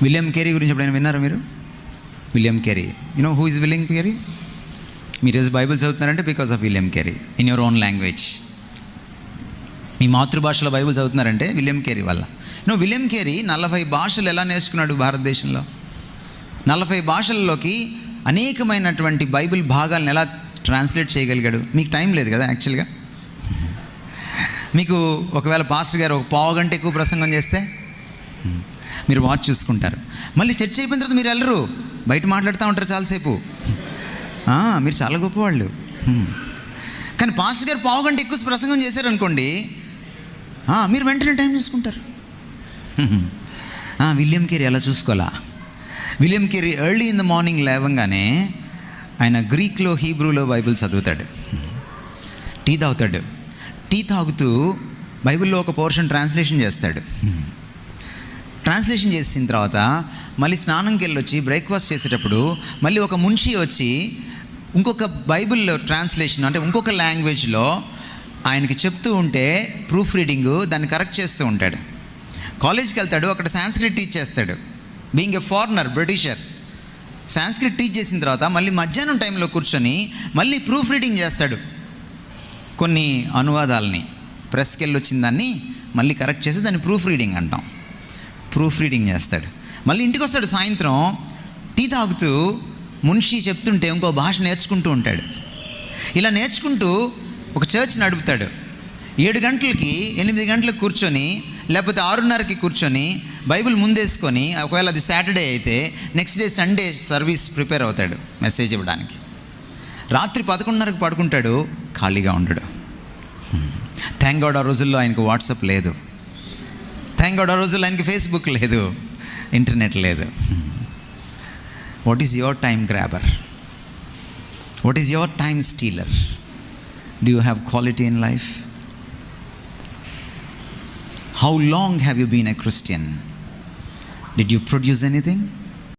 William Carey గురించి ఎప్పుడైనా విన్నారా మీరు? William Carey, who is William Carey? మీరు ఈరోజు బైబిల్ చదువుతున్నారంటే because of William Carey in your own language. మీ మాతృభాషలో బైబిల్ చదువుతున్నారంటే విలియం కేరీ వల్ల. విలియం కేరీ 40 భాషలు ఎలా నేర్చుకున్నాడు భారతదేశంలో? 40 భాషల్లోకి అనేకమైనటువంటి బైబిల్ భాగాలను ఎలా ట్రాన్స్లేట్ చేయగలిగాడు? మీకు టైం లేదు కదా యాక్చువల్గా. మీకు ఒకవేళ పాస్టర్ గారు ఒక పావు గంట ఎక్కువ ప్రసంగం చేస్తే మీరు వాచ్ చూసుకుంటారు. మళ్ళీ చర్చ అయిపోయిన తర్వాత మీరు వెళ్ళరు, బయట మాట్లాడుతూ ఉంటారు చాలాసేపు. మీరు చాలా గొప్పవాళ్ళు. కానీ పాస్టర్ గారు పావు గంట ఎక్కువ ప్రసంగం చేశారనుకోండి, మీరు వెంటనే టైం చూసుకుంటారు. విలియం కేరీ అలా చూసుకోవాలా? William Carey early in the morning లేవగానే ఆయన గ్రీక్లో, హీబ్రూలో బైబిల్ చదువుతాడు, టీ తాగుతాడు. టీ తాగుతూ బైబిల్లో ఒక పోర్షన్ ట్రాన్స్లేషన్ చేస్తాడు. ట్రాన్స్లేషన్ చేసిన తర్వాత మళ్ళీ స్నానంకి వెళ్ళొచ్చి బ్రేక్ఫాస్ట్ చేసేటప్పుడు మళ్ళీ ఒక మున్షి వచ్చి ఇంకొక బైబిల్లో ట్రాన్స్లేషన్ అంటే ఇంకొక లాంగ్వేజ్లో ఆయనకి చెప్తూ ఉంటే ప్రూఫ్ రీడింగు దాన్ని కరెక్ట్ చేస్తూ ఉంటాడు. కాలేజ్కి వెళ్తాడు, అక్కడ సాంస్క్రిట్ టీచ్ చేస్తాడు. Being a foreigner, Britisher, Sanskrit teach చేసిన తర్వాత మళ్ళీ మధ్యాహ్నం టైంలో కూర్చొని మళ్ళీ ప్రూఫ్ రీడింగ్ చేస్తాడు. కొన్ని అనువాదాలని ప్రెస్కి వెళ్ళి వచ్చిన దాన్ని మళ్ళీ కరెక్ట్ చేసి దాన్ని ప్రూఫ్ రీడింగ్ అంటాం. ప్రూఫ్ రీడింగ్ చేస్తాడు. మళ్ళీ ఇంటికి వస్తాడు సాయంత్రం, టీ తాగుతూ మున్షి చెప్తుంటే ఇంకో భాష నేర్చుకుంటూ ఉంటాడు. ఇలా నేర్చుకుంటూ ఒక చర్చ్ నడుపుతాడు. 7 గంటలకి 8 గంటలకు కూర్చొని, లేకపోతే 6:30కి కూర్చొని బైబిల్ ముందేసుకొని, ఒకవేళ అది సాటర్డే అయితే next day Sunday service prepare అవుతాడు మెసేజ్ ఇవ్వడానికి. రాత్రి 11:30కి పడుకుంటాడు, ఖాళీగా ఉండడు. థ్యాంక్ గాడ్ ఆ రోజుల్లో ఆయనకు వాట్సాప్ లేదు, థ్యాంక్ గాడ్ ఆ రోజుల్లో ఆయనకి ఫేస్బుక్ లేదు, ఇంటర్నెట్ లేదు. What is your time grabber? What is your time stealer? Do you have quality in life? How long have you been a Christian? Did you produce anything?